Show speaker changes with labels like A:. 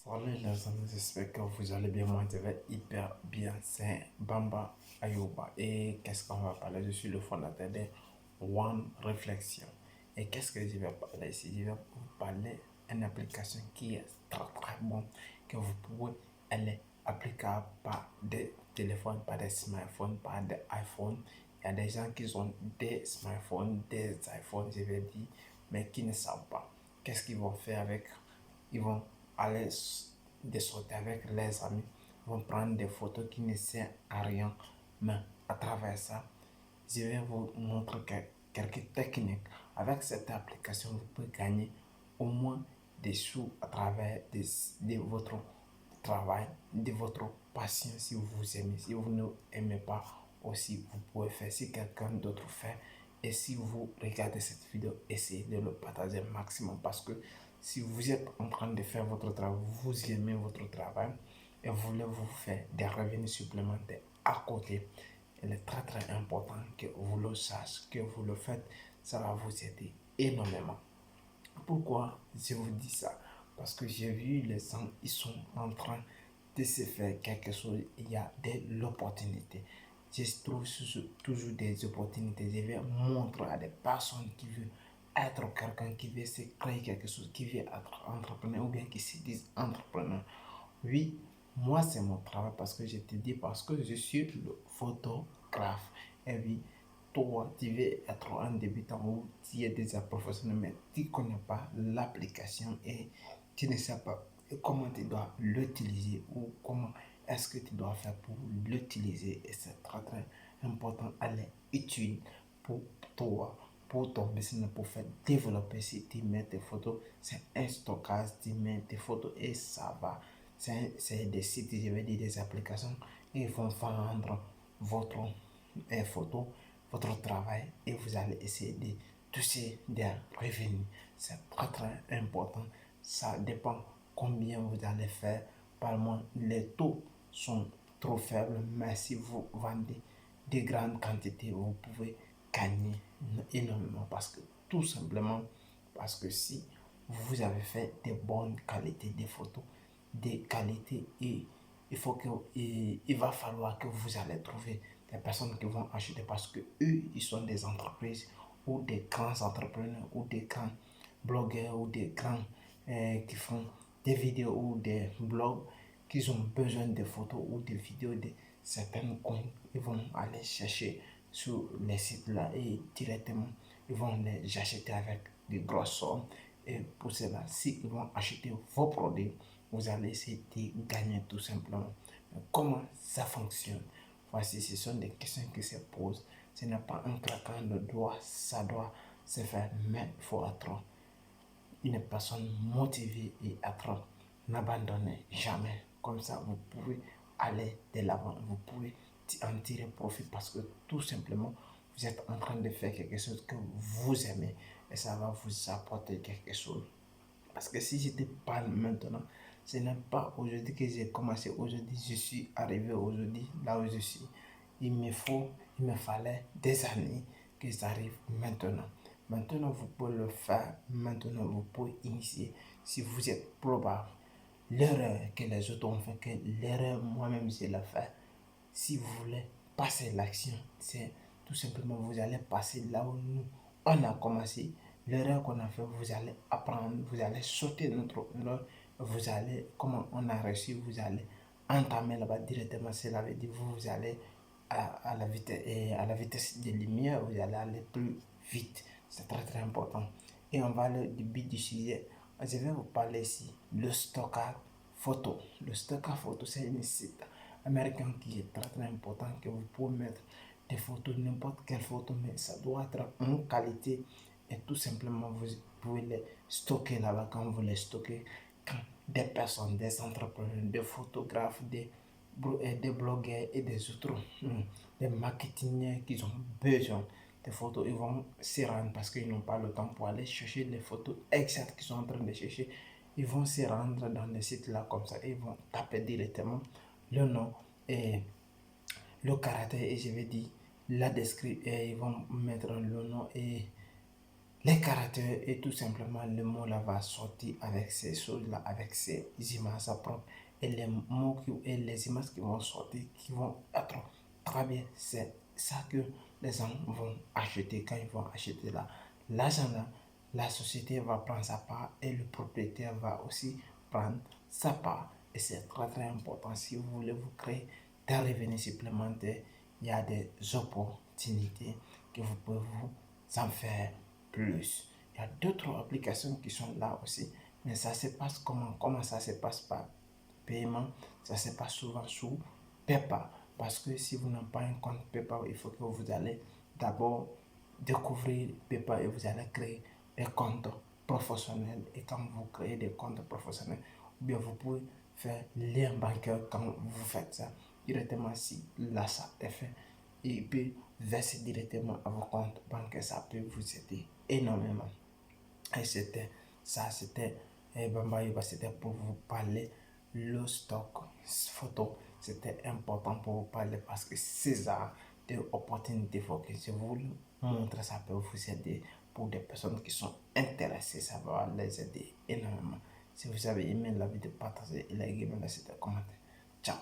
A: Salut les amis, j'espère que vous allez bien. Moi, je vais hyper bien. C'est Bamba Ayouba. Et qu'est-ce qu'on va parler? Je suis le fondateur de One Reflexion. Et qu'est-ce que je vais parler ici? Je vais vous parler d'une application qui est très très bonne, que vous pouvez, elle est applicable par des téléphones, par des smartphones, par des iPhones. Il y a des gens qui ont des smartphones, des iPhones, je vais dire, mais qui ne savent pas. Qu'est-ce qu'ils vont faire avec? Ils vont aller de sortir avec les amis, ils vont prendre des photos qui ne servent à rien, mais à travers ça, je vais vous montrer quelques techniques. Avec cette application, vous pouvez gagner au moins des sous à travers de votre travail, de votre passion si vous aimez. Si vous ne aimez pas aussi, vous pouvez faire si quelqu'un d'autre fait. Et si vous regardez cette vidéo, essayez de le partager au maximum parce que si vous êtes en train de faire votre travail, vous aimez votre travail et vous voulez vous faire des revenus supplémentaires à côté, il est très très important que vous le sachiez, que vous le faites, ça va vous aider énormément. Pourquoi je vous dis ça? Parce que j'ai vu les gens, ils sont en train de se faire quelque chose, il y a de l'opportunité. Je trouve toujours des opportunités. Je vais montrer à des personnes qui veulent être quelqu'un, qui veut se créer quelque chose, qui veut être entrepreneur ou bien qui se disent entrepreneur. Oui, moi c'est mon travail parce que je te dis, parce que je suis le photographe. Et oui, toi, tu veux être un débutant ou tu es déjà professionnel, mais tu ne connais pas l'application et tu ne sais pas comment tu dois l'utiliser ou comment est-ce que tu dois faire pour l'utiliser. Et c'est très très important. Elle est utile pour toi, pour ton business, pour faire développer. Si tu mets tes photos, c'est un stockage, tu mets tes photos et ça va. C'est des sites, je vais dire des applications, et ils vont vendre votre photo, votre travail et vous allez essayer de toucher des revenus. C'est très très important. Ça dépend combien vous allez faire par mois. Les taux sont trop faibles, mais si vous vendez de grandes quantités, vous pouvez gagner énormément parce que tout simplement parce que si vous avez fait de bonnes qualités de photos, des qualités et il va falloir que vous allez trouver des personnes qui vont acheter parce que eux, ils sont des entreprises ou des grands entrepreneurs ou des grands blogueurs ou des grands qui font des vidéos ou des blogs qui ont besoin de photos ou de vidéos de certaines coins. Ils vont aller chercher sur les sites là et directement ils vont les acheter avec des grosses sommes. Et pour cela, si ils vont acheter vos produits, vous allez essayer de gagner tout simplement. Mais comment ça fonctionne? Voici, ce sont des questions qui se posent. Ce n'est pas un claquant de doigts, ça doit se faire, mais il faut être une personne motivée et être n'abandonnez jamais. Comme ça, vous pouvez aller de l'avant, vous pouvez en tirer profit parce que tout simplement, vous êtes en train de faire quelque chose que vous aimez et ça va vous apporter quelque chose. Parce que si je te parle maintenant, ce n'est pas aujourd'hui que j'ai commencé. Aujourd'hui, je suis arrivé aujourd'hui là où je suis. Il me fallait des années que j'arrive maintenant. Maintenant, vous pouvez le faire. Maintenant, vous pouvez initier. Si vous êtes probable, l'erreur que les autres ont fait, que l'erreur moi-même je l'ai fait. Si vous voulez passer l'action, c'est tout simplement vous allez passer là où nous, on a commencé. L'erreur qu'on a fait, vous allez apprendre, vous allez sauter notre erreur, vous allez, comment on a réussi, vous allez entamer là-bas directement. Cela veut dire vous allez à la vitesse de lumière, vous allez aller plus vite. C'est très très important. Et on va aller du but du sujet. Je vais vous parler ici le stockage photo. Le stockage photo, c'est un site américain qui est très très important que vous pouvez mettre des photos, n'importe quelle photo, mais ça doit être en qualité et tout simplement vous pouvez les stocker là-bas quand vous les stockez. Quand des personnes, des entrepreneurs, des photographes, des blogueurs et des autres, des marketingers qui ont besoin des photos, ils vont s'y rendre parce qu'ils n'ont pas le temps pour aller chercher les photos exactes qu'ils sont en train de chercher. Ils vont se rendre dans les sites là comme ça, ils vont taper directement le nom et le caractère et je vais dire la description et ils vont mettre le nom et Les caractères et tout simplement le mot là va sortir avec ces choses-là, avec ces images propres et les mots et les images qui vont sortir, qui vont être très bien. C'est ça que les gens vont acheter quand ils vont acheter là. L'argent là, la société va prendre sa part et le propriétaire va aussi prendre sa part. Et c'est très très important. Si vous voulez vous créer des revenus supplémentaires, il y a des opportunités que vous pouvez vous en faire plus. Il y a d'autres applications qui sont là aussi, mais ça se passe comment? Comment ça se passe par paiement? Ça se passe souvent sous PayPal. Parce que si vous n'avez pas un compte PayPal, il faut que vous allez d'abord découvrir PayPal et vous allez créer des comptes professionnels. Et quand vous créez des comptes professionnels, ou bien vous pouvez faire lien bancaire quand vous faites ça directement si l'achat est fait et puis verser directement à vos comptes bancaires. Ça peut vous aider énormément. Et c'était ça, c'était Bamba Yoba, c'était pour vous parler le stock photo. C'était important pour vous parler parce que c'est ça, des opportunités faut que je vous montre, ça peut vous aider pour des personnes qui sont intéressées, ça va les aider énormément. Si vous avez aimé la vidéo, partagez et likez, laissez des commentaires. Ciao.